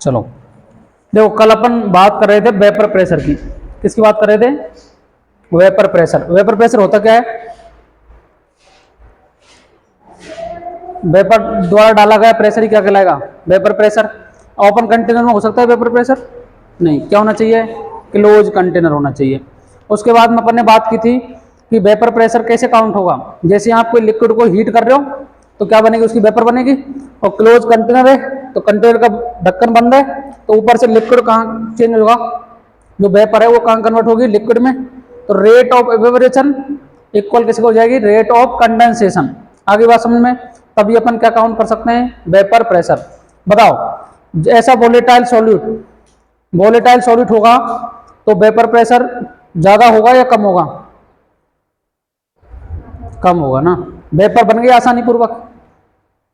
चलो देखो, कल अपन बात कर रहे थे वेपर प्रेशर की। किसकी बात कर रहे थे? Vapour pressure. वेपर प्रेशर होता क्या है? वेपर द्वारा डाला गया प्रेशर ही क्या कहलाएगा? Vapour pressure. ओपन कंटेनर में हो सकता है वेपर प्रेशर? नहीं। क्या होना चाहिए? क्लोज कंटेनर होना चाहिए। उसके बाद में अपन ने बात की थी कि वेपर प्रेशर कैसे काउंट होगा। जैसे आप कोई लिक्विड को हीट कर रहे हो तो क्या बनेगी? उसकी वेपर बनेगी। और क्लोज कंटेनर है तो कंटेनर का ढक्कन बंद है, तो ऊपर से लिक्विड कहाँ चेंज होगा? जो वेपर है वो कहाँ कन्वर्ट होगी? लिक्विड में। तो रेट ऑफ एवेपोरेशन इक्वल किसको हो जाएगी? Rate of condensation. आगे बात समझ में? तभी अपन क्या काउंट कर सकते हैं? Vapour pressure. बताओ, ऐसा वोलेटाइल सॉल्यूट होगा तो वेपर प्रेशर ज्यादा होगा या कम होगा? कम होगा ना। वेपर बन गया आसानी पूर्वक।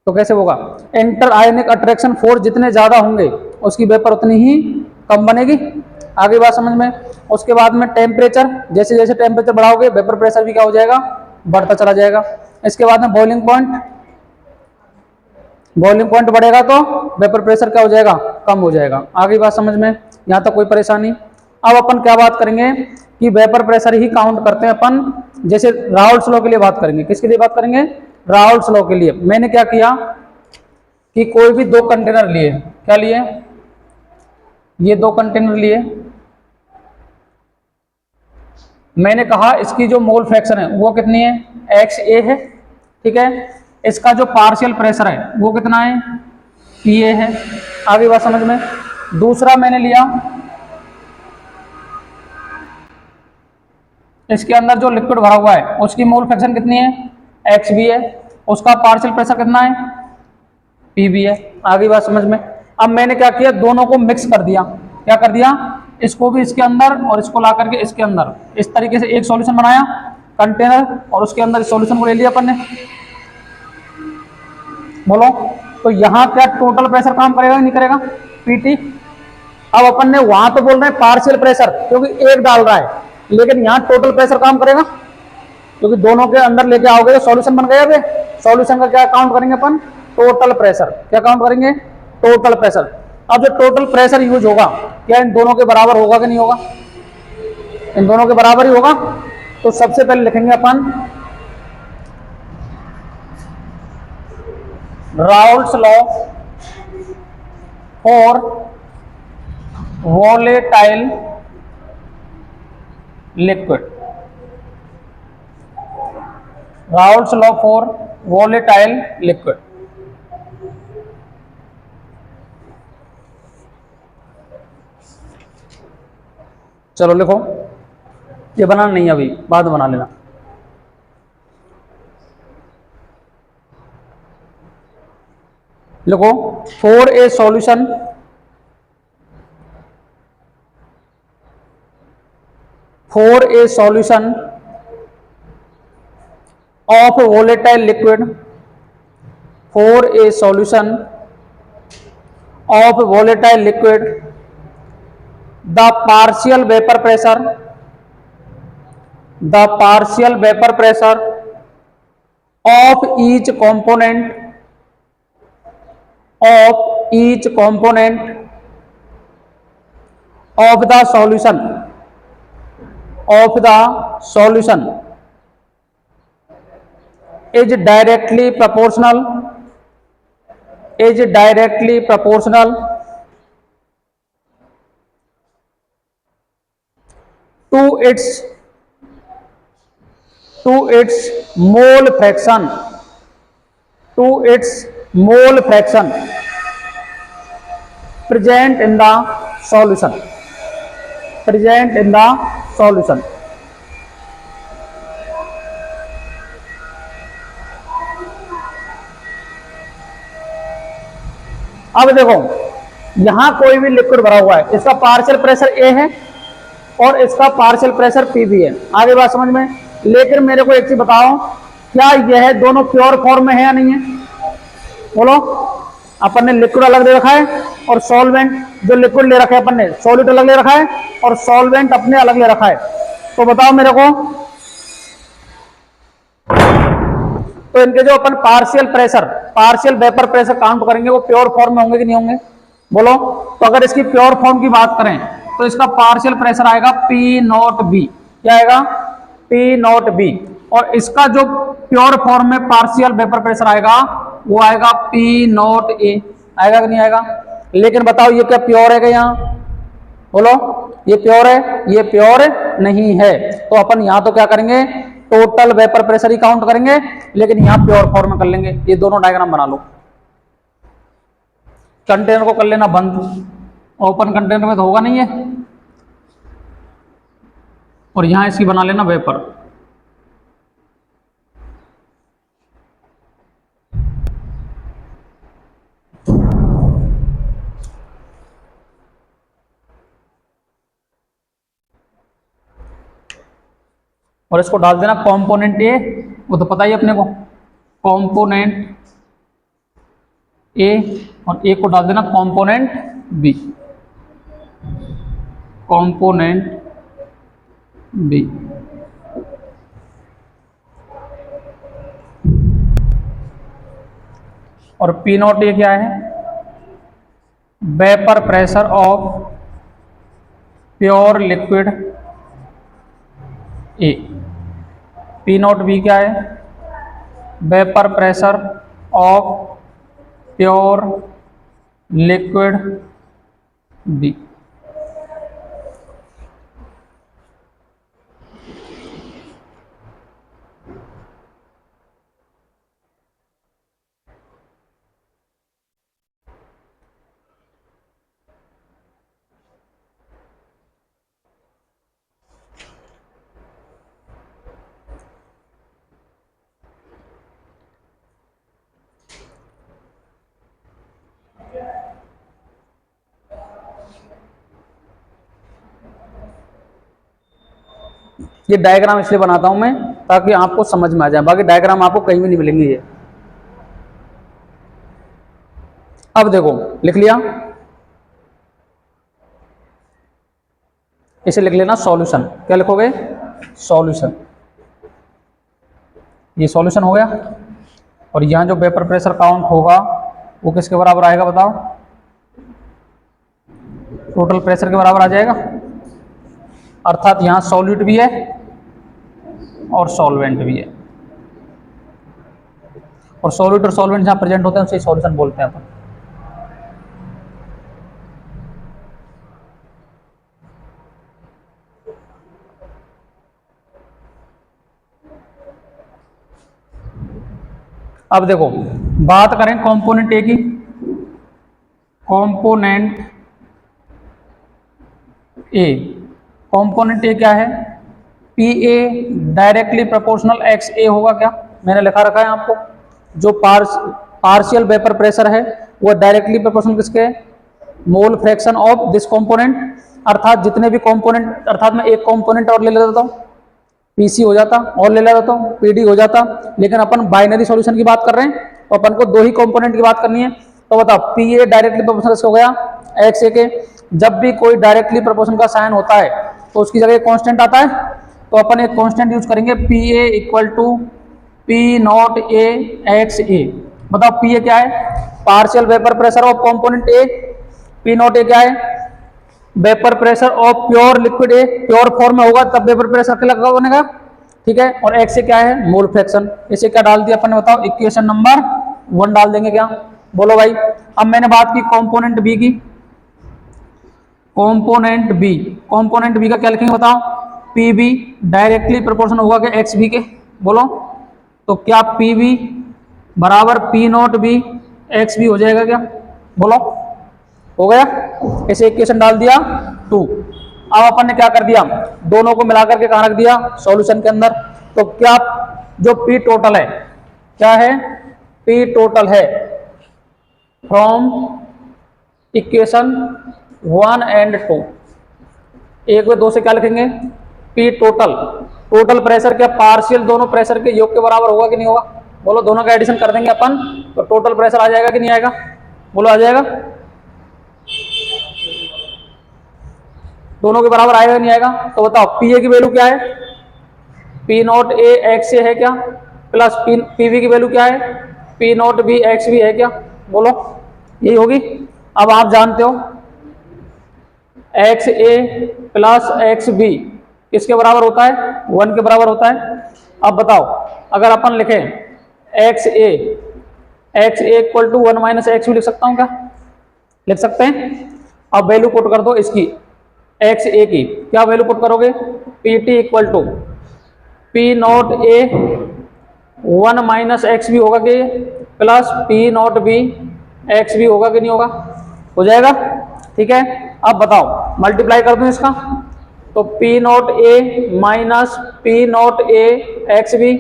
तो कैसे होगा? इंटर आयनिक अट्रैक्शन फोर्स जितने ज्यादा होंगे उसकी वेपर उतनी ही कम बनेगी। आगे बात समझ में? उसके बाद में टेम्परेचर, जैसे जैसे टेम्परेचर बढ़ाओगे वेपर प्रेशर भी क्या हो जाएगा? बढ़ता चला जाएगा। इसके बाद में बॉइलिंग पॉइंट, बॉइलिंग पॉइंट बढ़ेगा तो वेपर प्रेशर क्या हो जाएगा? कम हो जाएगा। आगे बात समझ में? यहाँ तक कोई परेशानी? अब अपन क्या बात करेंगे कि वेपर प्रेशर ही काउंट करते हैं अपन। जैसे राउल्स लॉ के लिए बात करेंगे। किसके लिए बात करेंगे? राउल्स लॉ के लिए। मैंने क्या किया कि कोई भी दो कंटेनर लिए। क्या लिए? ये दो कंटेनर लिए। मैंने कहा इसकी जो मोल फ्रैक्शन है वो कितनी है? XA है। ठीक है। इसका जो पार्शियल प्रेशर है वो कितना है? PA है। आगे बात समझ में? दूसरा मैंने लिया, इसके अंदर जो लिक्विड भरा हुआ है उसकी मोल फ्रैक्शन कितनी है? XB है। उसका पार्शियल प्रेशर कितना है? PB है। आगे बात समझ में? अब मैंने क्या किया? दोनों को मिक्स कर दिया। क्या कर दिया? इसको भी इसके अंदर और इसको ला करके इसके अंदर, इस तरीके से एक सॉल्यूशन बनाया कंटेनर, और उसके अंदर इस सॉल्यूशन को ले लिया अपन ने। बोलो, तो यहाँ क्या टोटल प्रेशर काम करेगा नहीं करेगा? PT। अब अपन ने वहां तो बोल रहे हैं पार्शियल प्रेशर क्योंकि एक डाल रहा है, लेकिन यहाँ टोटल प्रेशर काम करेगा क्योंकि दोनों के अंदर लेके आओगे तो सॉल्यूशन बन गया। सॉल्यूशन का क्या काउंट करेंगे अपन? Total pressure. क्या काउंट करेंगे? Total pressure. अब जो टोटल प्रेशर यूज होगा क्या इन दोनों के बराबर होगा कि नहीं होगा? इन दोनों के बराबर ही होगा। तो सबसे पहले लिखेंगे अपन Raoult's law for volatile liquid. Raoult's law for volatile liquid. चलो लिखो, ये बनाना नहीं है अभी, बाद में बना लेना। लिखो, for a solution of volatile liquid, for a solution of volatile liquid, the partial vapor pressure of each component of the solution is directly proportional to its mole fraction present in the solution। अब देखो, यहां कोई भी liquid भरा हुआ है, इसका partial pressure A है और इसका पार्शियल प्रेशर PB है। आगे बात समझ में? लेकिन मेरे को एक चीज बताओ, क्या यह दोनों प्योर फॉर्म में है या नहीं है? बोलो। अपन ने लिक्विड अलग ले रखा है और सॉल्वेंट, जो लिक्विड ले रखा है अपन ने, सॉल्यूट अलग ले रखा है और सॉल्वेंट अपने अलग ले रखा है। तो बताओ मेरे को, तो इनके जो अपन पार्शियल वेपर प्रेशर काउंट करेंगे वो प्योर फॉर्म में होंगे कि नहीं होंगे? बोलो। तो अगर इसकी प्योर फॉर्म की बात करें तो इसका पार्शियल प्रेशर आएगा पी नॉट बी। क्या आएगा? P not be. और इसका जो प्योर फॉर्म में पार्शियल वेपर प्रेशर आएगा वो आएगा पी नॉट ए। आएगा कि नहीं आएगा? लेकिन बताओ ये क्या प्योर है क्या? यहाँ बोलो, ये प्योर है? ये प्योर नहीं है। तो अपन यहां तो क्या करेंगे, टोटल वेपर प्रेशर ही काउंट करेंगे, लेकिन यहां प्योर फॉर्म में कर लेंगे। ये दोनों डायग्राम बना लो। कंटेनर को कर लेना बंद, ओपन कंटेनर में तो होगा नहीं है। और यहां इसकी बना लेना वेपर। और इसको डाल देना कंपोनेंट ए, वो तो पता ही अपने को, कंपोनेंट ए। और ए को डाल देना कंपोनेंट बी, कंपोनेंट बी। और पी नॉट ए क्या है? Vapour pressure of pure liquid A. P not B क्या है? Vapour pressure of pure liquid B. ये डायग्राम इसलिए बनाता हूं मैं ताकि आपको समझ में आ जाए, बाकी डायग्राम आपको कहीं भी नहीं मिलेंगे ये। अब देखो, लिख लिया, इसे लिख लेना सॉल्यूशन। क्या लिखोगे? सॉल्यूशन। ये सॉल्यूशन हो गया। और यहां जो वेपर प्रेशर काउंट होगा वो किसके बराबर आएगा बताओ? टोटल प्रेशर के बराबर आ जाएगा। अर्थात यहां सॉल्यूट भी है और सॉल्वेंट भी है। और सॉल्यूट और सॉल्वेंट जहां प्रेजेंट होते हैं उसे सॉल्यूशन बोलते हैं अपन। अब देखो, बात करें कंपोनेंट ए की। कंपोनेंट ए, कंपोनेंट ए क्या है? P A directly proportional X A होगा। क्या मैंने लिखा रखा है आपको? जो पार्शियल वेपर प्रेशर है वो डायरेक्टली प्रोपोर्शनल किसके? मोल फ्रैक्शन ऑफ दिस कंपोनेंट। अर्थात जितने भी कंपोनेंट, अर्थात मैं एक कंपोनेंट और ले लेता हूँ, पीसी हो जाता, और ले लेता हूँ पीडी हो जाता। लेकिन अपन बाइनरी सॉल्यूशन की बात कर रहे हैं तो अपन को दो ही कंपोनेंट की बात करनी है। तो बताओ, पी ए डायरेक्टली प्रोपोर्शनल हो गया एक्स ए के। जब भी कोई डायरेक्टली प्रोपोर्शनल का साइन होता है तो उसकी जगह कांस्टेंट आता है, तो अपन एक कांस्टेंट यूज करेंगे, P A equal to P not A X A. बताओ पी ए क्या है? Partial vapour pressure of component A. P not A क्या है? Vapour pressure of pure liquid A. Pure form में होगा तब वेपर प्रेशर के लगा बनेगा, ठीक है। और एक्स से क्या है? Mole fraction. इसे क्या डाल दिया अपन ने बताओ? इक्वेशन नंबर 1 डाल देंगे। क्या बोलो भाई? अब मैंने बात की कंपोनेंट बी की। कंपोनेंट बी, कंपोनेंट बी का क्या लिखेंगे बताओ? पी बी डायरेक्टली प्रोपोर्शनल होगा क्या एक्स बी के? बोलो, तो क्या पी बी बराबर P not B X B हो जाएगा क्या? बोलो, हो गया। इसे इक्वेशन डाल दिया 2। अब अपन ने क्या कर दिया? दोनों को मिलाकर के कहां रख दिया? सॉल्यूशन के अंदर। तो क्या जो पी टोटल है, क्या है? पी टोटल है फ्रॉम इक्वेशन 1 एंड 2। 1 व 2 से क्या लिखेंगे? P total. टोटल प्रेशर क्या पार्शियल दोनों प्रेशर के योग के बराबर होगा कि नहीं होगा? बोलो, दोनों का एडिशन कर देंगे अपन तो टोटल प्रेशर आ जाएगा कि नहीं आएगा? बोलो, आ जाएगा। दोनों के बराबर आएगा नहीं आएगा? तो बताओ पी ए की वैल्यू क्या है? P not A X A है क्या? प्लस पी वी की वैल्यू क्या है? P not B X B है क्या? बोलो, यही होगी। अब आप जानते हो X A plus X B किसके बराबर होता है? 1 के बराबर होता है। अब बताओ, अगर अपन लिखें X A equal to 1 minus X B लिख सकता हूं क्या? लिख सकते हैं। अब वैल्यू पुट कर दो इसकी, एक्स ए की क्या वैल्यू पुट करोगे? P T equal to P not A 1 minus X B होगा कि plus P not B X B होगा कि नहीं होगा? हो जाएगा। ठीक है, अब बताओ मल्टीप्लाई कर दूं इसका, तो P not A minus P not A X B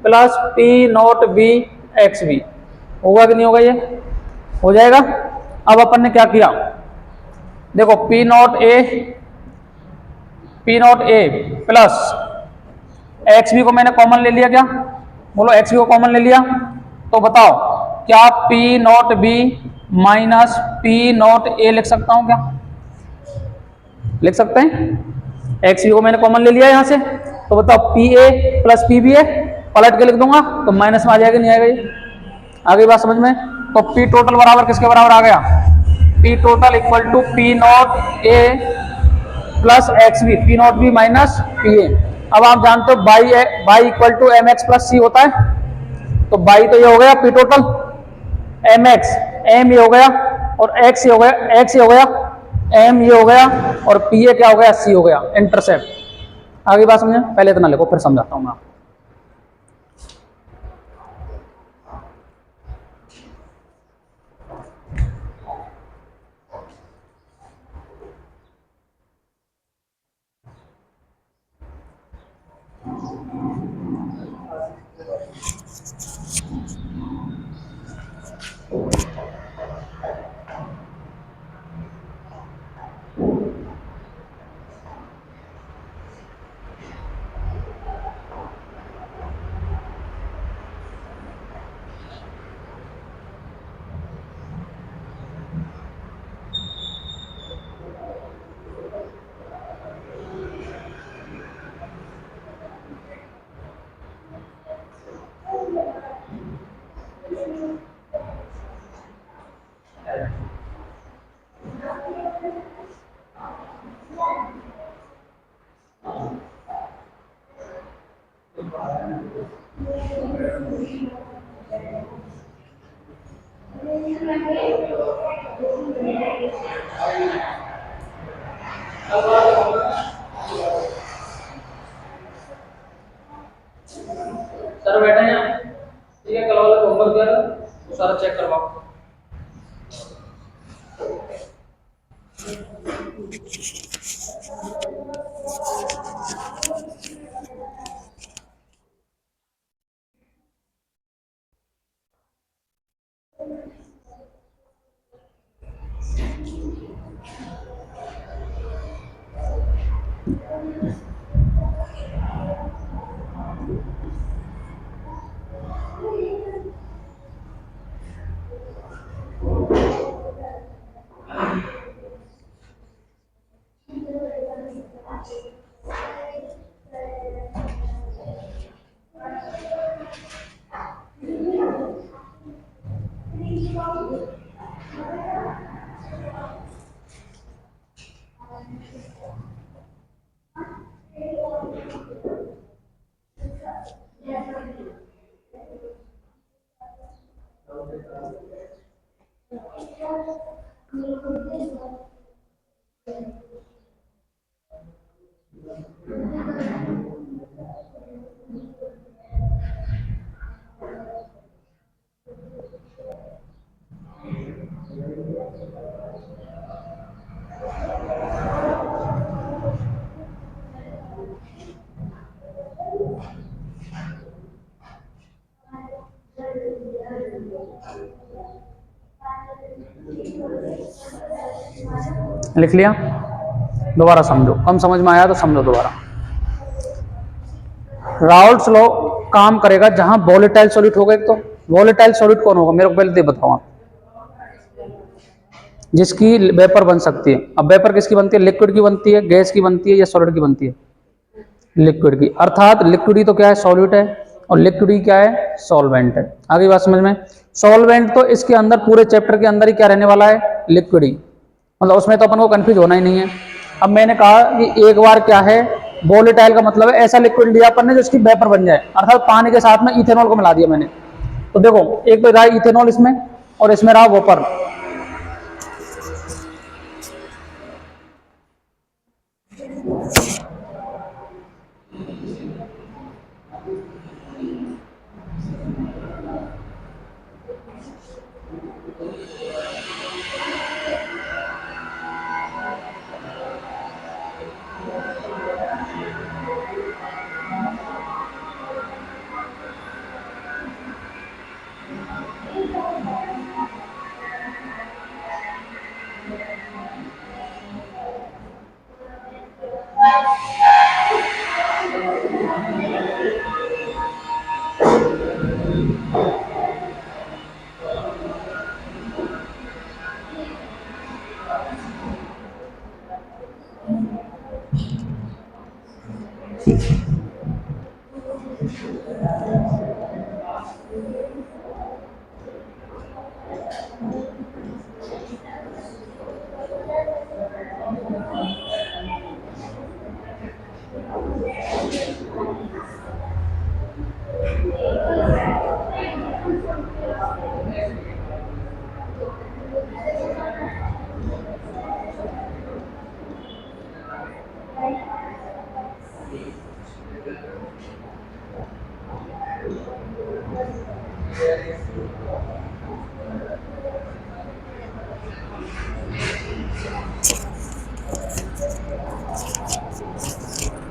plus P not B X B होगा कि नहीं होगा? ये हो जाएगा। अब अपन ने क्या किया, देखो P not A plus X B को मैंने कॉमन ले लिया क्या? बोलो एक्स बी को कॉमन ले लिया, तो बताओ क्या P not B minus P not a लिख सकता हूं क्या? लिख सकते हैं। एक्स बी को मैंने कॉमन ले लिया यहां से, तो बताओ P A plus P B A पलट के लिख दूंगा तो माइनस में आ जाएगा, नहीं आएगा? ये आ गई बात समझ में? तो पी टोटल बराबर किसके बराबर आ गया? P total equal to P not A plus X B, P not B minus P A. अब आप जानते हो y equal to m x plus c होता है, तो बाई तो ये हो गया P total, m x m ये हो गया और एक्स ये हो गया, एक्स ये हो गया, एम ये हो गया और पी ए क्या हो गया? सी हो गया, इंटरसेप्ट। आगे बात समझे? पहले इतना लिखो फिर समझाता हूं मैं। सर बैठे हैं, ठीक है, कल वाला होमवर्क दिया था सारा चेक करवाओ। लिख लिया? दोबारा समझो, कम समझ में आया तो समझो दोबारा। राउल्ट्स लॉ काम करेगा जहां वोलेटाइल सॉलिड होगा। एक तो वोलेटाइल सॉलिड कौन होगा मेरे को पहले बताओ आप, जिसकी वेपर बन सकती है। अब वेपर किसकी बनती है? लिक्विड की बनती है, गैस की बनती है या सॉलिड की बनती है? लिक्विड की। अर्थात लिक्विड ही तो क्या है? सॉल्यूट है, और लिक्विड ही क्या है? सॉल्वेंट है। आगे बात समझ में? सॉल्वेंट तो इसके अंदर पूरे चैप्टर के अंदर ही क्या रहने वाला है? लिक्विड ही, मतलब उसमें तो अपन को कंफ्यूज होना ही नहीं है। अब मैंने कहा कि एक बार क्या है, वोलेटाइल का मतलब है ऐसा लिक्विड लिया अपन ने जो इसकी वेपर बन जाए, अर्थात पानी के साथ में इथेनॉल को मिला दिया मैंने। तो देखो एक तो रहा इथेनॉल इसमें और इसमें रहा वेपर।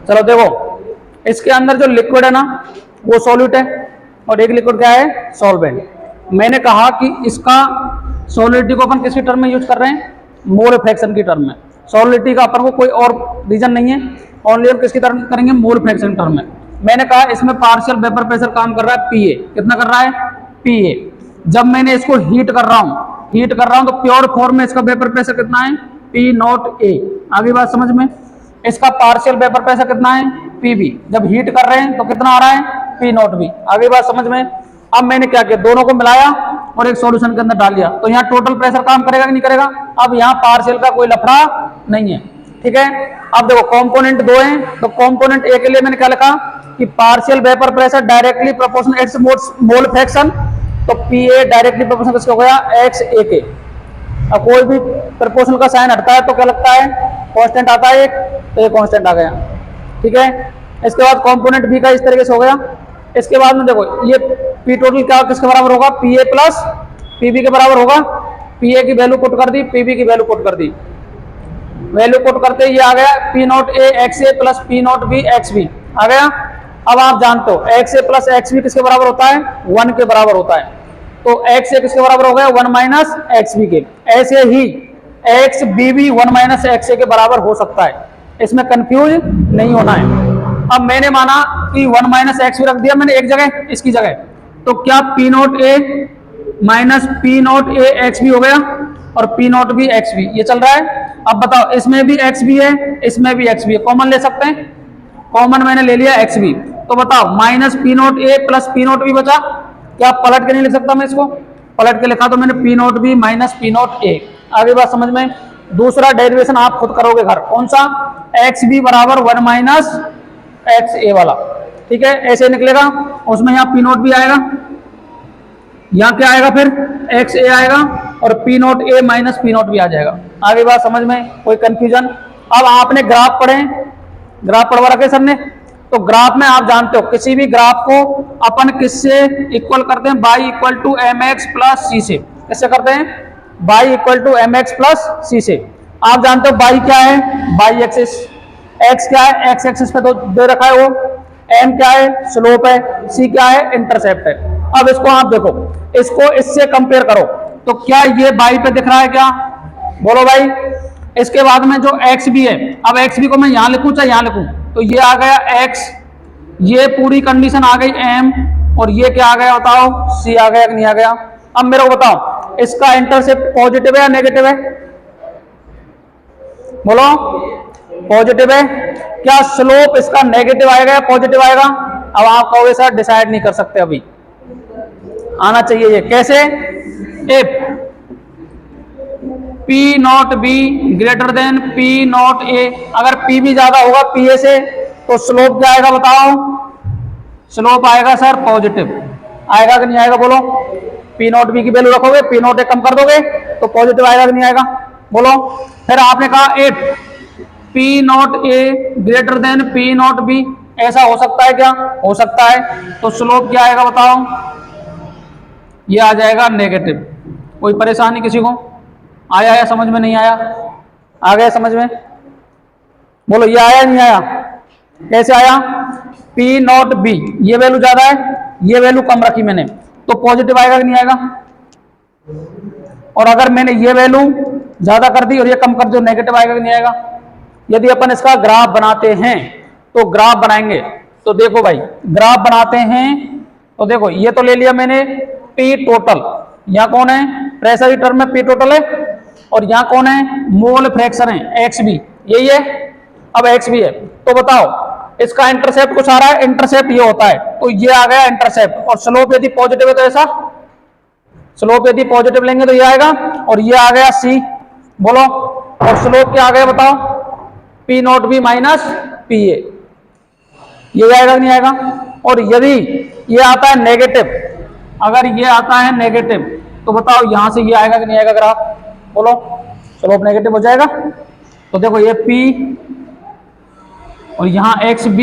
चलो देखो इसके अंदर जो लिक्विड है ना वो सॉल्यूट है और एक लिक्विड क्या है, सॉल्वेंट। मैंने कहा कि इसका सॉलिडिटी को अपन किसकी टर्म में यूज कर रहे हैं, मोल फ्रैक्शन की टर्म में। सॉलिडिटी का अपन को कोई और रीजन नहीं है, ओनली हम किसकी टर्म करेंगे, मोल फ्रैक्शन टर्म में। मैंने कहा इसमें पार्शियल वेपर प्रेशर काम कर रहा है पीए, कितना कर रहा है, पीए। जब मैंने इसको हीट कर रहा हूं तो प्योर फॉर्म में इसका वेपर प्रेशर कितना है, पी नॉट ए। आगे बात समझ में। इसका पार्शियल वेपर प्रेशर कितना है, पीबी। जब हीट कर रहे हैं तो कितना आ रहा है, पी नॉट बी। आगे बात समझ में। अब मैंने क्या किया, दोनों को मिलाया और एक सॉल्यूशन के अंदर डाल दिया, तो यहाँ टोटल प्रेशर काम करेगा कि नहीं करेगा। अब यहाँ पार्शियल का कोई लफड़ा नहीं है, ठीक है। अब देखो कंपोनेंट दो हैं, तो कंपोनेंट ए के लिए मैंने क्या लिखा कि partial vapour pressure directly proportional it's mole fraction. तो पी ए डायरेक्टली प्रोपोर्शनल किसका हो गया, एक्स ए के। अब कोई भी प्रोपोर्शनल का साइन हटता है तो क्या लगता है, कांस्टेंट आता है एक, तो ये कांस्टेंट आ गया, ठीक है। इसके बाद कंपोनेंट बी का इस तरीके से हो गया। इसके बाद में देखो ये पी टोटल क्या किसके बराबर होगा, पी ए प्लस पीबी के बराबर होगा। पी ए की वैल्यू पुट कर दी, पीबी की वैल्यू पुट कर दी। वैल्यू पुट करते ये आ गया P not A X A plus P not B X B आ गया। अब आप जानते हो X A plus X B किसके बराबर होता है, 1 के बराबर होता है। तो एक्स ए किसके बराबर हो गया, 1 माइनस एक्स बी के। ऐसे ही एक्स बी भी 1 माइनस एक्स ए के बराबर हो सकता है, इसमें कंफ्यूज नहीं होना है। अब मैंने माना कि 1 माइनस एक्स बी रख दिया मैंने एक जगह, इसकी जगह, तो क्या P not A minus P not A X B हो गया और P not B X B, ये चल रहा है। अब बताओ इसमें भी एक्स बी है, इसमें भी एक्स बी है, कॉमन ले सकते हैं, कॉमन मैंने ले लिया एक्स बी। तो बताओ minus P not A plus P not B बचा, क्या पलट के नहीं लिख सकता मैं इसको, पलट के लिखा तो मैंने P not B minus P not a. आगे बात समझ में। दूसरा डेरिवेशन आप खुद करोगे घर, कौन सा, एक्स बी बराबर 1 माइनस एक्स ए वाला, ठीक है, ऐसे निकलेगा। उसमें यहाँ पी नॉट भी आएगा, यहाँ क्या आएगा फिर एक्स ए आएगा और P not A minus P not भी आ जाएगा। आगे बात समझ में, कोई कंफ्यूजन। अब आपने ग्राफ पढ़े, ग्राफ पढ़वा रखे सर ने, तो ग्राफ में आप जानते हो किसी भी ग्राफ को अपन किससे इक्वल करते हैं, y equal to m x plus c से। किससे करते हैं, y equal to m x plus c से। आप जानते हो बाई क्या है, बाई एक्सिस, एक्स क्या है, एक्स एक्सिस पे तो दे रखा है वो, एम क्या है, स्लोप है, सी क्या है, इंटरसेप्ट है। अब इसको आप देखो, इसको इससे कंपेयर करो, तो क्या ये बाई पे दिख रहा है क्या, बोलो भाई। इसके बाद में जो एक्स भी है, अब एक्स भी को मैं यहां लिखूं चाहे यहां लिखूं, तो ये आ गया एक्स, ये पूरी कंडीशन आ गई एम, और ये क्या आ गया बताओ, सी आ गया कि नहीं आ गया। अब मेरे को बताओ इसका इंटरसेप्ट पॉजिटिव है या नेगेटिव है, बोलो, पॉजिटिव है। क्या स्लोप इसका नेगेटिव आएगा या पॉजिटिव आएगा। अब आप कहोगे सर डिसाइड नहीं कर सकते, अभी आना चाहिए ये, कैसे, if P not B greater than P not A। अगर P भी ज्यादा होगा PA से तो स्लोप क्या आएगा बताओ? स्लोप आएगा सर पॉजिटिव। आएगा कि नहीं आएगा बोलो? P नॉट B की वैल्यू रखोगे, P नॉट A कम कर दोगे तो पॉजिटिव आएगा कि नहीं आएगा बोलो? फिर आपने कहा 8 P not A greater than P not B, ऐसा हो सकता है क्या? हो सकता है। तो स्लोप क्या आएगा बताओ? ये आ जाएगा नेगेटिव। कोई परेशानी किसी को? आया या समझ में नहीं आया? आ गया समझ में? बोलो ये आया नहीं आया? कैसे आया? P नॉट B ये वैल्यू ज्यादा है, ये वैल्यू कम रखी मैंने, तो पॉजिटिव आएगा कि नहीं आएगा? और अगर मैंने ये वैल्यू ज्यादा कर दी और ये कम कर दी, नेगेटिव आएगा कि नहीं आएगा? यदि अपन इसका ग्राफ बनाते हैं तो ग्राफ बनाएंगे तो देखो भाई, ग्राफ बनाते हैं तो देखो ये तो ले लिया मैंने P टोटल, यहाँ कौन है? प्रेशर की टर्म में P टोटल है, और यहाँ कौन है? मोल फ्रैक्शन है XB, यही है। अब XB है तो बताओ इसका इंटरसेप्ट कुछ आ रहा है, इंटरसेप्ट ये होता है, तो ये आ गया इंटरसेप्ट। और स्लोप यदि पॉजिटिव है तो ऐसा, स्लोप यदि पॉजिटिव लेंगे तो ये आएगा, और ये आ गया C बोलो। और स्लोप क्या आ गया बताओ? P not B minus PA, ये आएगा कि नहीं आएगा? और यदि ये आता है नेगेटिव, अगर ये आता है नेगेटिव तो बताओ यहां से ये आएगा कि नहीं आएगा ग्राफ बोलो? स्लोप नेगेटिव हो जाएगा। तो देखो ये P और यहाँ XB,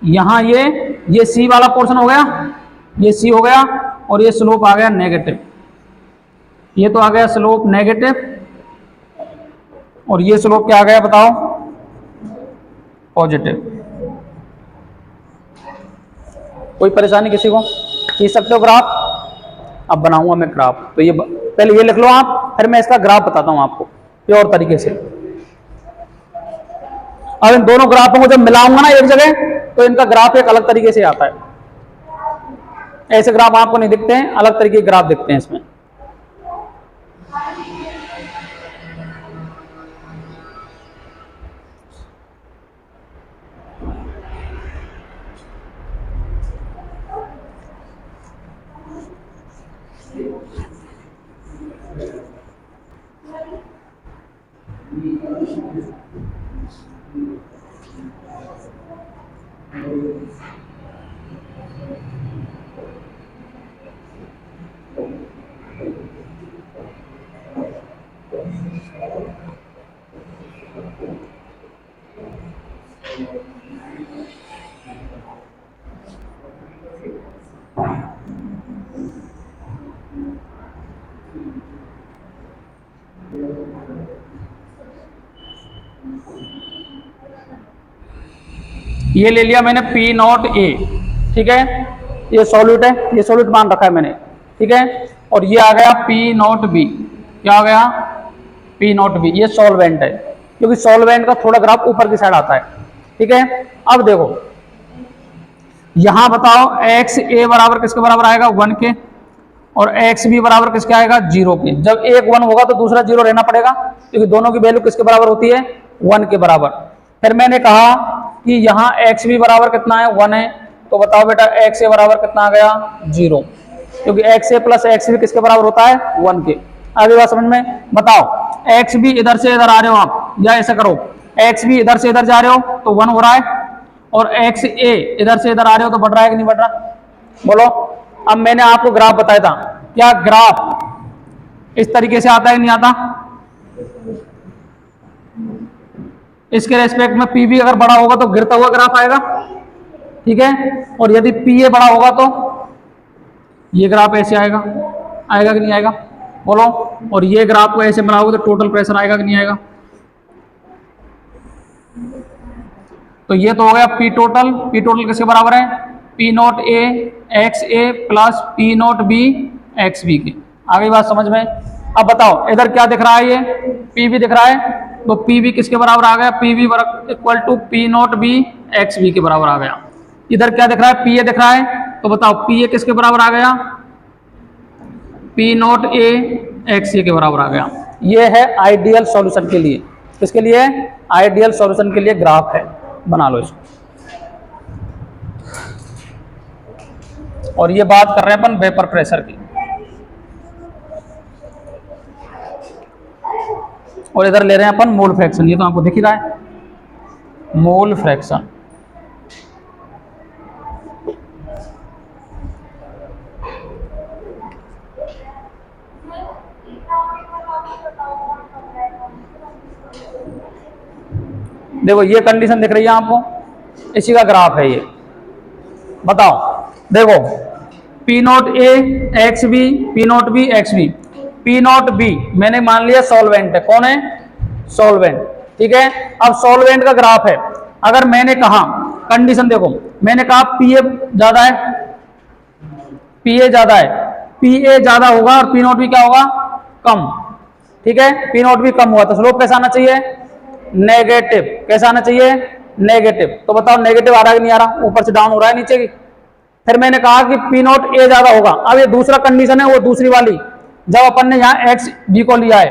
यहाँ ये C वाला पोर्शन हो गया, ये C हो गया, और ये स्लोप आ गया नेगेटिव। ये तो आ गया स्लोप नेगेटिव, और ये स्लोप क्या आ गया बताओ? पॉजिटिव। कोई परेशानी किसी को? खींच सकते हो ग्राफ? अब बनाऊंगा मैं ग्राफ, तो ये पहले ये लिख लो आप, फिर मैं इसका ग्राफ बताता हूं आपको प्योर तरीके से। अब इन दोनों ग्राफों को जब मिलाऊंगा ना एक जगह, तो इनका ग्राफ एक अलग तरीके से आता है। ऐसे ग्राफ आपको नहीं दिखते हैं, अलग तरीके के ग्राफ दिखते हैं इसमें। ये ले लिया मैंने P नॉट A, ठीक है, ये सॉल्यूट है, ये सॉल्यूट मान रखा है मैंने, ठीक है। और ये आ गया P नॉट B, क्या आ गया? P नॉट B, ये सॉल्वेंट है, क्योंकि सॉल्वेंट का थोड़ा ग्राफ ऊपर की साइड आता है, ठीक है। अब देखो यहां बताओ XA बराबर किसके बराबर आएगा? 1 के, और XB बराबर किसके आएगा? 0 के। जब एक 1 होगा तो दूसरा 0 रहना पड़ेगा, क्योंकि दोनों की वैल्यू किसके बराबर होती है? 1 के बराबर। फिर मैंने कहा कि यहाँ XB बराबर कितना है? 1 है, तो बताओ बेटा XA बराबर कितना आ गया? 0, क्योंकि XA प्लस XB किसके बराबर होता है? 1 के। आगे बात समझ में? बताओ XB इधर से इधर आ रहे हो आप, या ऐसा करो XB इधर से इधर जा रहे हो तो 1 हो रहा है, और XA इधर से इधर आ रहे हो तो बढ़ रहा है कि नहीं बढ़ रहा? बोलो। अब मैंने आपको ग्राफ बताया था, क्या ग्राफ इस तरीके से आता है कि नहीं आता? इसके रेस्पेक्ट में PB अगर बड़ा होगा तो गिरता हुआ ग्राफ आएगा, ठीक है। और यदि PA बड़ा होगा तो ये ग्राफ ऐसे आएगा, आएगा कि नहीं आएगा? बोलो। और ये ग्राफ को ऐसे बनाओगे तो टोटल प्रेशर आएगा कि नहीं आएगा? तो ये तो हो गया P टोटल। P टोटल किसके बराबर है? P not A XA plus P not B XB के। आ गई बात समझ में? अब बताओ इधर क्या दिख रहा है? ये PB दिख रहा है, तो PB किसके बराबर आ गया? PB equal to P not B XB के बराबर आ गया। इधर क्या दिख रहा है? PA दिख रहा है, तो बताओ PA किसके बराबर आ गया? P नॉट A XA के बराबर आ गया। ये है आइडियल सॉल्यूशन के लिए। किसके लिए? आइडियल सॉल्यूशन के लिए ग्राफ है, बना लो इसको। और ये बात कर रहे हैं अपन वेपर प्रेशर की। और इधर ले रहे हैं अपन मोल फ्रैक्शन, ये तो आपको दिख ही रहा है, मोल फ्रैक्शन। देखो ये कंडीशन दिख रही है आपको, इसी का ग्राफ है ये। बताओ, देखो P naught A X B, P naught B X B, P naught B मैंने मान लिया सॉल्वेंट है। कौन है? सॉल्वेंट। ठीक है, अब सॉल्वेंट का ग्राफ है। अगर मैंने कहा कंडीशन देखो, मैंने कहा पी ए ज्यादा है, पी ए ज्यादा है, पी ए ज्यादा होगा और पी नोट बी क्या होगा? कम। ठीक है, पी नोट बी कम हुआ तो स्लोप कैसा आना चाहिए? नेगेटिव। कैसा आना चाहिए? नेगेटिव। तो बताओ नेगेटिव आ रहा है कि नहीं आ रहा? ऊपर से डाउन हो रहा है नीचे की। फिर मैंने कहा कि पी नोट ए ज्यादा होगा। अब ये दूसरा कंडीशन है, वो दूसरी वाली, जब अपन ने यहाँ एक्स बी को लिया है,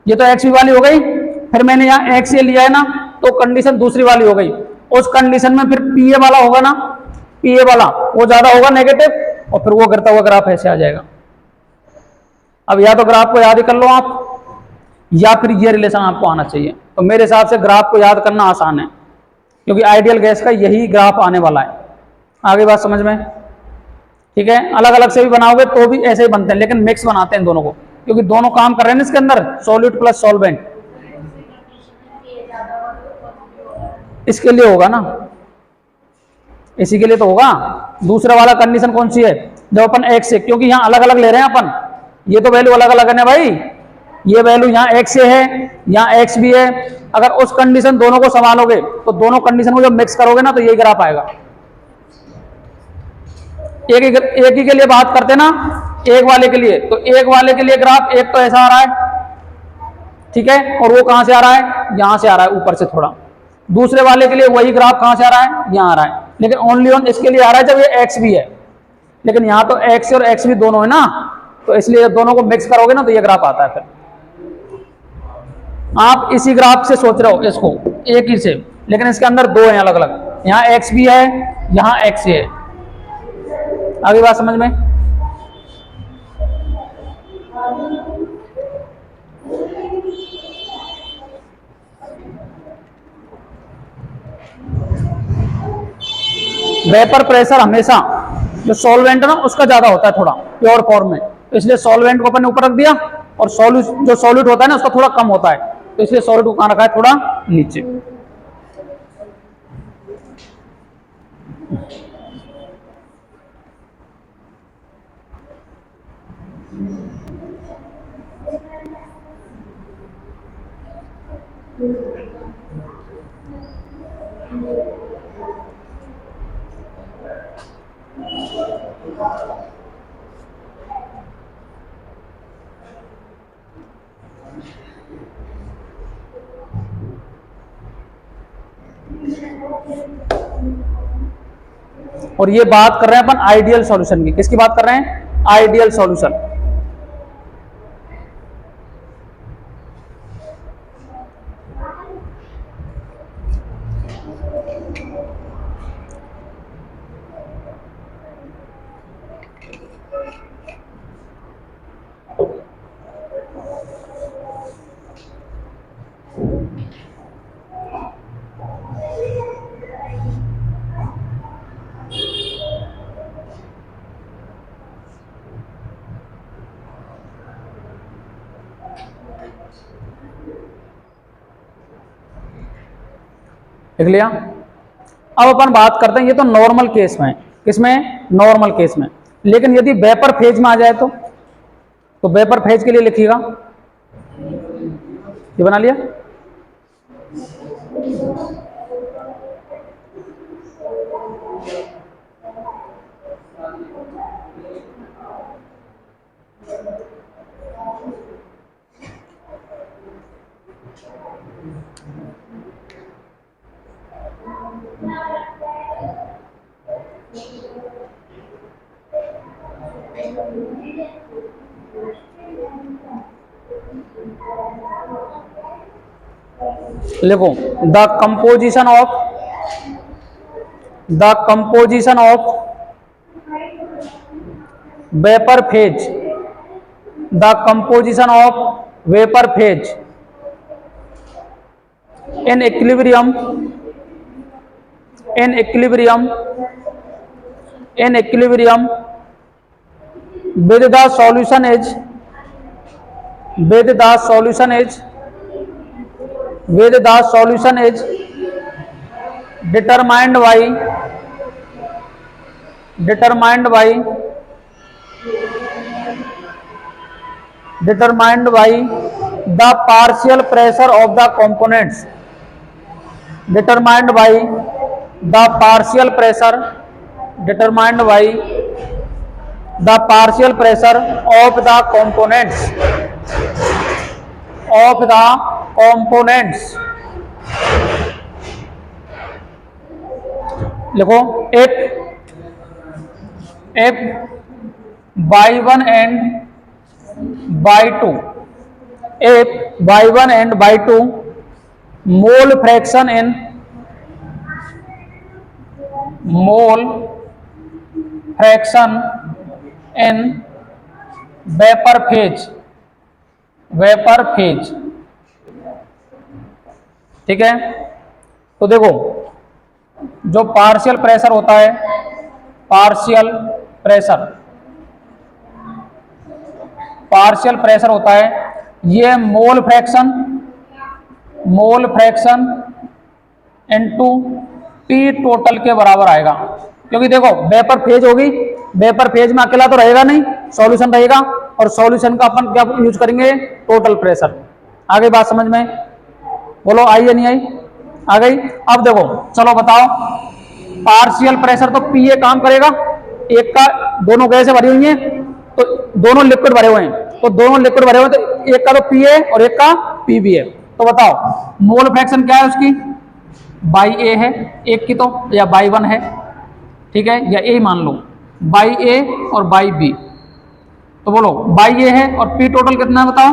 ये तो एक्स बी वाली हो गई। फिर मैंने यहाँ एक्स ए लिया है ना, तो कंडीशन दूसरी वाली हो गई। उस कंडीशन में फिर पी ए वाला होगा ना, पी ए वाला वो ज्यादा होगा नेगेटिव, और फिर वो गिरता हुआ ग्राफ ऐसे आ जाएगा। अब या तो ग्राफ को याद ही कर लो आप, या फिर ये रिलेशन आपको आना चाहिए। तो मेरे हिसाब से ग्राफ को याद करना आसान है, क्योंकि आइडियल गैस का यही ग्राफ आने वाला है। आगे बात समझ में? ठीक है, अलग अलग से भी बनाओगे तो भी ऐसे ही बनते हैं, लेकिन मिक्स बनाते हैं दोनों को, क्योंकि दोनों काम कर रहे हैं ना इसके अंदर, सॉल्यूट प्लस सॉल्वेंट। इसके लिए होगा ना, इसी के लिए तो होगा। दूसरा वाला कंडीशन कौन सी है? जब अपन एक्स से, क्योंकि यहाँ अलग अलग ले रहे हैं अपन, ये तो वैल्यू अलग अलग है ना भाई, ये वैल्यू यहाँ एक्स से है, यहाँ एक्स भी है। अगर उस कंडीशन दोनों को संभालोगे तो दोनों कंडीशन को जब मिक्स करोगे ना, तो यही ग्राफ आएगा। एक ही के लिए बात करते ना, एक वाले के लिए, तो एक वाले के लिए ग्राफ एक तो ऐसा आ रहा है, ठीक है, और वो कहां से आ रहा है? यहां से आ रहा है ऊपर से थोड़ा। दूसरे वाले के लिए वही ग्राफ कहां से आ रहा है? यहां आ रहा है, लेकिन ओनली ऑन इसके लिए आ रहा है जब ये एक्स भी है। लेकिन यहां तो एक्स और एक्स भी दोनों है ना, तो इसलिए जब दोनों को मिक्स करोगे ना, तो ये ग्राफ आता है। फिर आप इसी ग्राफ से सोच रहे हो इसको, एक ही से, लेकिन इसके अंदर दो हैं अलग अलग, यहाँ एक्स भी है, यहाँ एक्स है। आगे बात समझ में? वेपर प्रेशर हमेशा जो सॉल्वेंट है ना उसका ज्यादा होता है थोड़ा प्योर फॉर्म में, तो इसलिए सॉल्वेंट को अपन ने ऊपर रख दिया, और जो सॉल्यूट होता है ना उसका थोड़ा कम होता है, तो इसलिए सॉल्यूट को कहां रखा है? थोड़ा नीचे। और ये बात कर रहे हैं अपन आइडियल सॉल्यूशन की। किसकी बात कर रहे हैं? Ideal solution. देख लिया? अब अपन बात करते हैं, ये तो नॉर्मल केस में, किसमें? नॉर्मल केस में। लेकिन यदि वेपर फेज में आ जाए तो वेपर फेज के लिए लिखिएगा, ये बना लिया। लिखो, the composition of vapour phase, the composition of vapour phase in equilibrium with the solution is determined by the partial pressure of the components, determined by the partial pressure of the components लिखो if y1 and y2 mole fraction in vapor phase, ठीक है। तो देखो जो partial pressure होता है, partial pressure होता है, ये mole fraction into P total के बराबर आएगा। क्योंकि देखो वेपर फेज होगी, वेपर फेज में अकेला तो रहेगा नहीं, सॉल्यूशन रहेगा, और सॉल्यूशन का अपन क्या यूज करेंगे, टोटल प्रेशर। आ गई बात समझ में? बोलो आई या नहीं आई? आ गई। अब देखो चलो बताओ, पार्शियल प्रेशर तो पी ए काम करेगा, एक का दोनों गैसें भरी हुई हैं, तो दोनों लिक्विड भरे हुए हैं, तो दोनों लिक्विड भरे हुए, तो एक का तो पी ए और एक का पी बी है। तो बताओ मोल फ्रैक्शन क्या है उसकी, बाई ए है एक की, तो या बाई वन है, ठीक है, या ए मान लो, बाई ए और बाई बी। तो बोलो बाई ए है और पी टोटल कितना है बताओ,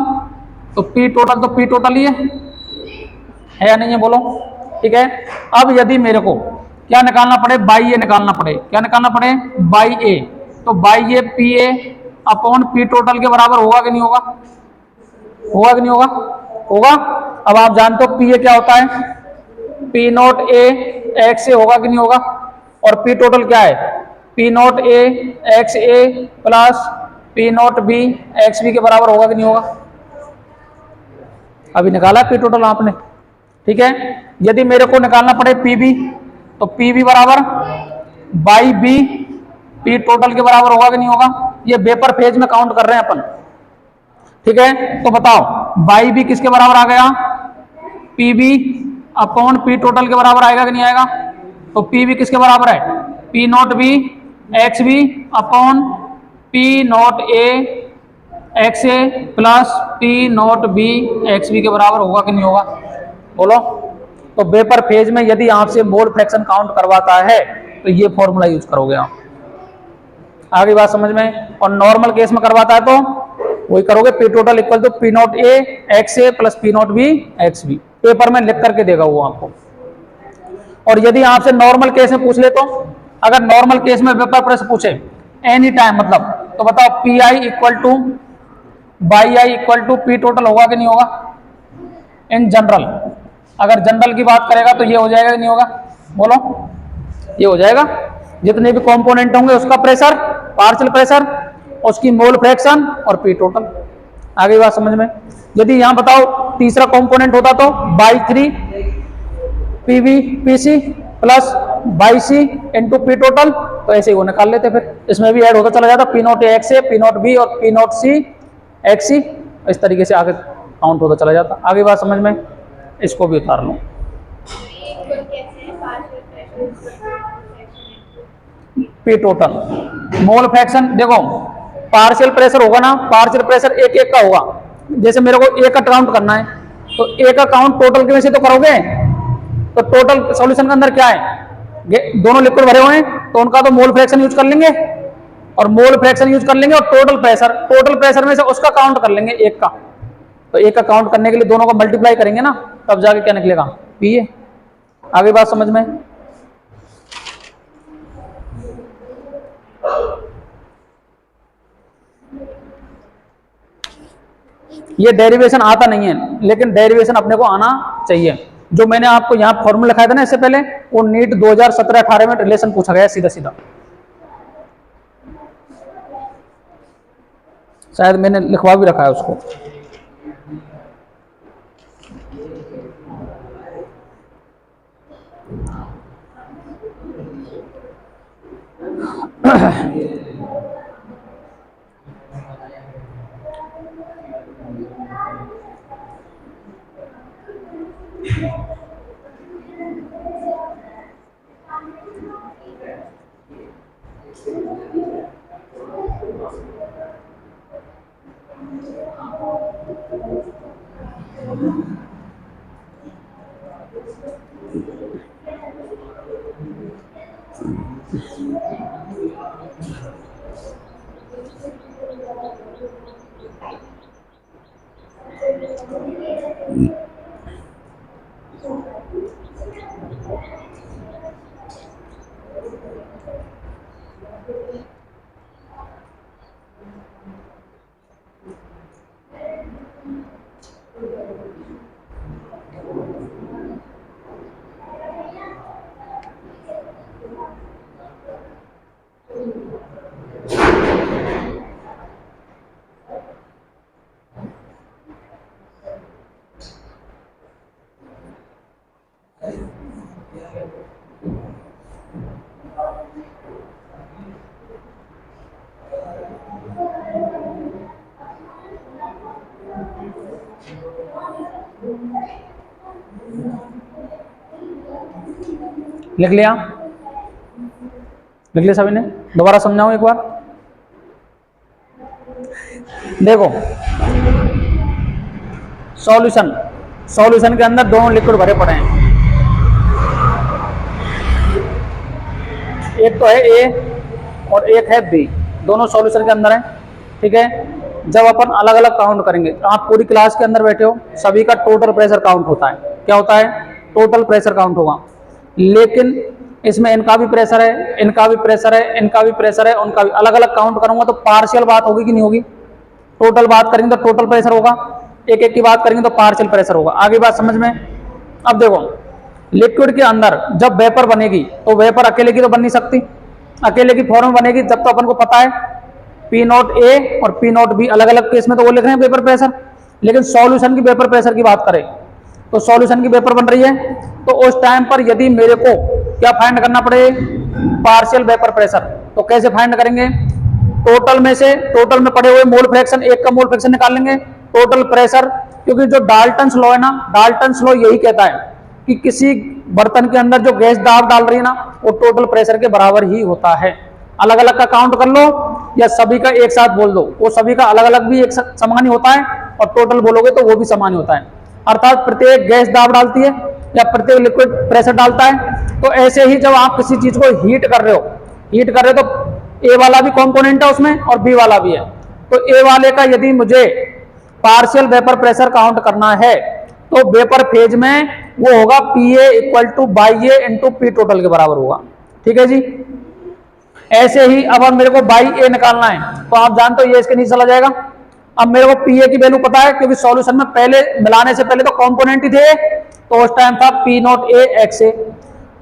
तो पी टोटल ही है या नहीं है, बोलो, ठीक है। अब यदि मेरे को क्या निकालना पड़े, बाई ए निकालना पड़े, क्या निकालना पड़े, बाई ए, तो by A P A upon P total के बराबर होगा कि नहीं होगा, होगा कि नहीं होगा, होगा। अब आप जानते हो पी ए क्या होता है, P not A X A होगा कि नहीं होगा, और पी टोटल क्या है, P not A X A plus P not B X B के बराबर होगा कि नहीं होगा। अभी निकाला पी टोटल आपने, ठीक है। यदि मेरे को निकालना पड़े पी बी, तो पी बी बराबर बाई बी पी टोटल के बराबर होगा कि नहीं होगा। ये वेपर फेज में काउंट कर रहे हैं अपन, ठीक है। तो बताओ बाई बी किसके बराबर आ गया, P B upon P total के बराबर आएगा कि नहीं आएगा। तो पी बी किसके बराबर है, P not B X B upon P not A X A plus P not B X B के बराबर होगा कि नहीं होगा, बोलो। तो वेपर फेज में यदि आपसे मोल फ्रैक्शन काउंट करवाता है तो ये फॉर्मूला यूज करोगे आप। आगे बात समझ में। और नॉर्मल केस में करवाता है तो वही करोगे, P total equal to P not A X A plus P not B X B. Paper में लिख करके देगा वो आपको। और यदि आपसे नॉर्मल केस में पूछ ले, तो अगर नॉर्मल केस में वेपर प्रेशर पूछे एनी टाइम मतलब, तो बताओ P I equal to by I equal to P total होगा कि नहीं होगा। इन जनरल, अगर जनरल की बात करेगा तो ये हो जाएगा कि नहीं होगा, बोलो, ये हो जाएगा। जितने भी कंपोनेंट होंगे उसका प्रेशर, पार्शियल प्रेशर, उसकी मोल फ्रैक्शन और पी टोटल। आगे बात समझ में। यदि यहां बताओ तीसरा कंपोनेंट होता तो by 3 P B P C plus by C into P total, तो ऐसे ही वो निकाल लेते, फिर इसमें भी ऐड होता चला जाता, P not x A P not be और पी नॉट सी एक्स सी, इस तरीके से आगे काउंट होता चला जाता। आगे बात समझ में, इसको भी उतार लो। पी टोटल मोल फ्रैक्शन, देखो पार्शियल प्रेशर होगा ना, पार्शियल प्रेशर एक एक का होगा। जैसे मेरे को एक का काउंट करना है, तो एक का काउंट टोटल के में से तो करोगे, तो टोटल सॉल्यूशन के अंदर क्या है, दोनों लिक्विड भरे हुए हैं, तो उनका तो मोल फ्रैक्शन यूज कर लेंगे, और मोल फ्रैक्शन यूज कर लेंगे, और टोटल प्रेशर में से उसका काउंट कर लेंगे एक का। तो एक का काउंट करने के लिए दोनों को मल्टीप्लाई करेंगे ना, तब जाके क्या निकलेगा, पी ए। आगे बात समझ में। ये डेरिवेशन आता नहीं है, लेकिन डेरिवेशन अपने को आना चाहिए। जो मैंने आपको यहाँ फॉर्मूला लिखाया था ना इससे पहले, वो नीट 2017-18 में रिलेशन पूछा गया सीधा सीधा, शायद मैंने लिखवा भी रखा है उसको। लिख लिया? लिख लिया सभी ने? दोबारा समझाऊं एक बार? देखो सॉल्यूशन के अंदर दोनों लिक्विड भरे पड़े हैं, एक तो है ए और एक है बी, दोनों सॉल्यूशन के अंदर है। ठीक है, जब अपन अलग अलग काउंट करेंगे, आप पूरी क्लास के अंदर बैठे हो, सभी का टोटल प्रेशर काउंट होता है। क्या होता है? टोटल प्रेशर काउंट होगा, लेकिन इसमें इनका भी प्रेशर है, इनका भी प्रेशर है, इनका भी प्रेशर है, उनका भी, अलग अलग काउंट करूंगा तो पार्शियल बात होगी कि नहीं होगी? टोटल बात करेंगे तो टोटल प्रेशर होगा, एक एक की बात करेंगे तो पार्शियल प्रेशर होगा। आगे बात समझ में? अब देखो, लिक्विड के अंदर जब वेपर बनेगी तो वेपर अकेले की तो बन नहीं सकती, अकेले की फॉर्म बनेगी जब तो अपन को पता है पी नॉट ए और पी नॉट बी, अलग अलग केस में तो वो लिख रहे हैं वेपर प्रेशर, लेकिन सॉल्यूशन की वेपर प्रेशर की बात करें तो सॉल्यूशन की वेपर बन रही है, तो उस टाइम पर यदि मेरे को क्या फाइंड करना पड़े? Partial vapour pressure. तो कैसे फाइंड करेंगे? टोटल में से, टोटल में पड़े हुए मोल फ्रैक्शन, एक का मोल फ्रैक्शन निकाल लेंगे, टोटल प्रेशर, क्योंकि जो डाल्टन्स लॉ है ना, डाल्टन्स लॉ यही कहता है कि किसी बर्तन के अंदर जो गैस दाब डाल रही है ना, वो टोटल प्रेशर के बराबर ही होता है। अलग अलग का काउंट कर लो या सभी का एक साथ बोल दो, वो सभी का अलग अलग भी एक समान ही होता है, और टोटल बोलोगे तो वो भी समान ही होता है। अर्थात प्रत्येक गैस दाब डालती है या प्रत्येक लिक्विड प्रेशर डालता है। तो ऐसे ही जब आप किसी चीज को हीट कर रहे हो तो ए वाला भी कंपोनेंट है उसमें और बी वाला भी है। तो ए वाले का यदि मुझे पार्शियल वेपर प्रेशर काउंट करना है तो वेपर फेज में वो होगा P A equal to by A into P total के बराबर होगा। ठीक है जी। ऐसे ही अब मेरे को बाई ए निकालना है तो आप जानते हो ये इसके नीचे चला जाएगा। अब मेरे को पी ए की वैल्यू पता है क्योंकि सॉल्यूशन में पहले मिलाने से पहले तो कंपोनेंट ही थे, तो उस टाइम था P not A X A.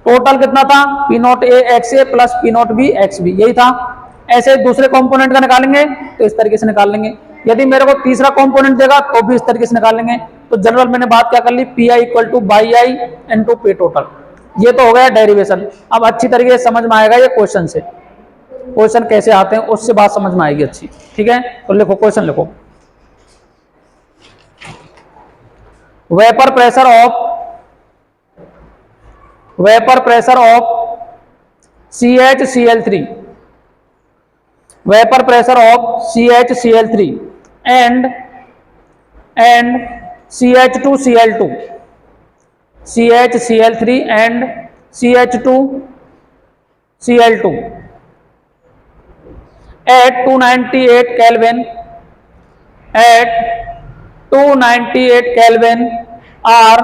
Total कितना था? P not A X A plus P not B X B, यही था। ऐसे दूसरे कंपोनेंट का निकालेंगे तो इस तरीके से निकाल लेंगे। यदि मेरे को तीसरा कंपोनेंट देगा तो भी इस तरीके से निकाल लेंगे। तो जनरल मैंने बात क्या कर ली? P I equal to by I into P total. ये तो हो गया डेरिवेशन। अब अच्छी तरीके से समझ में आएगा ये क्वेश्चन से, क्वेश्चन कैसे आते हैं उससे बात समझ में आएगी अच्छी। ठीक है, तो लिखो क्वेश्चन लिखो। Vapour pressure of CHCl3, vapour pressure of CHCl3 and CH2Cl2, CHCl3 and CH2Cl2 at 298 Kelvin, at 298 Kelvin are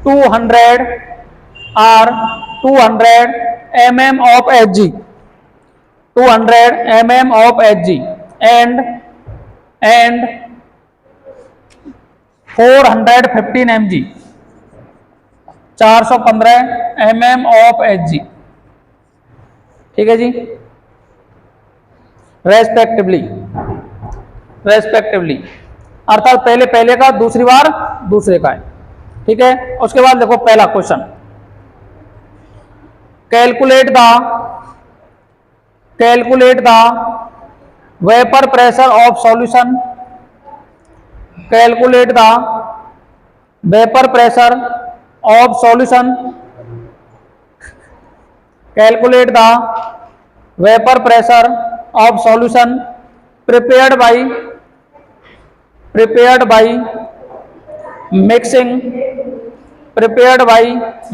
200 mm of Hg, 200 mm of Hg and 415 mg, 415 mm of Hg, ठीक है जी, रेस्पेक्टिवली, अर्थात पहले पहले का, दूसरी बार दूसरे का है, ठीक है। उसके बाद देखो पहला question, calculate the vapour pressure of solution, calculate the vapour pressure of solution, calculate the vapour pressure of solution prepared by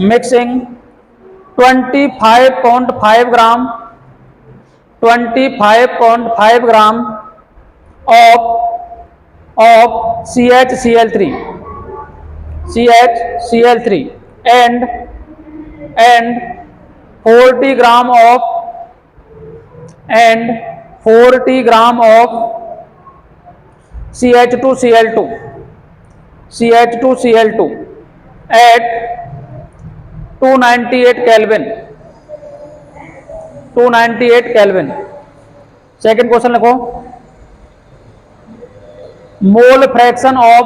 mixing 25.5 gram of CHCl3 and 40 gram of CH2Cl2 at 298 Kelvin। Second question लिखो, mole fraction of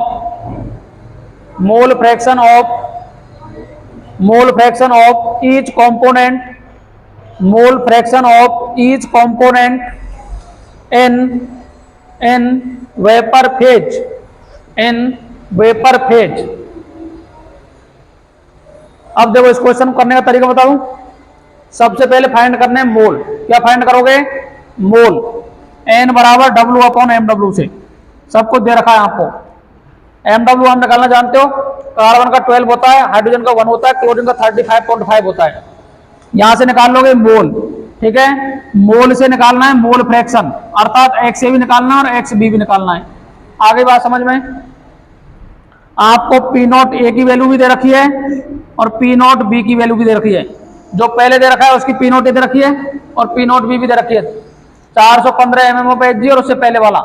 each component in vapor phase। अब देखो इस question को करने का तरीका बताऊं। सबसे पहले फाइंड करने मोल, क्या फाइंड करोगे, मोल, N बराबर W/mW से, सब कुछ दे रखा है आपको। MW हम निकालना जानते हो, कार्बन का 12 होता है, हाइड्रोजन का 1 होता है, क्लोरीन का 35.5 होता है। यहां से निकाल लोगे मोल, ठीक है। मोल से निकालना है मोल फ्रैक्शन, अर्थात XA भी निकालना है और XB भी निकालना है। आगे बात समझ में, आपको P0 A की वैल्यू भी दे रखी है और P0 B की वैल्यू भी दे रखी है। जो पहले दे रखा है उसकी P0 A दे रखी है और P0 B भी दे रखी है, 415 mm ऑफ Hg और उससे पहले वाला।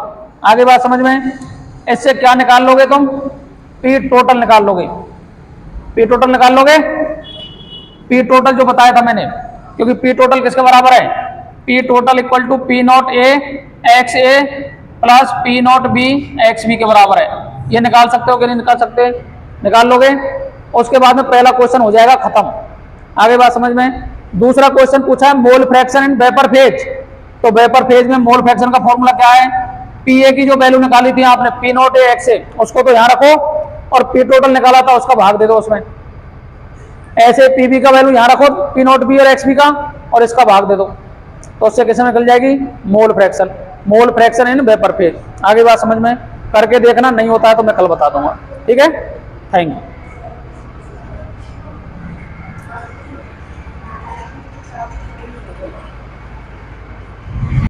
आगे बात समझ में, इससे क्या निकाल लोगे तुम, P टोटल निकाल लोगे। P टोटल जो बताया था मैंने, क्योंकि P टोटल किसके बराबर है, P total equal to P0 A XA plus P0 B XB के बराबर है। ये निकाल सकते हो कि नहीं निकाल सकते, निकाल लोगे। उसके बाद में पहला क्वेश्चन हो जाएगा खत्म। आगे बात समझ में, दूसरा क्वेश्चन पूछा है mole fraction in vapour phase. तो वेपर फेज में मोल फ्रैक्शन का फॉर्मूला क्या है, पीए की जो वैल्यू निकाली थी आपने P0 A XA, उसको तो यहाँ रखो और P टोटल निकाला था उसका भाग दे दो उसमें। ऐसे पीबी का वैल्यू यहाँ रखो, P0 B और XB का, और इसका भाग दे दो, तो उससे किसमें निकल जाएगी, mole fraction in vapour phase. आगे बात समझ में, करके देखना, नहीं होता है तो मैं कल बता दूंगा, ठीक है। Thank you.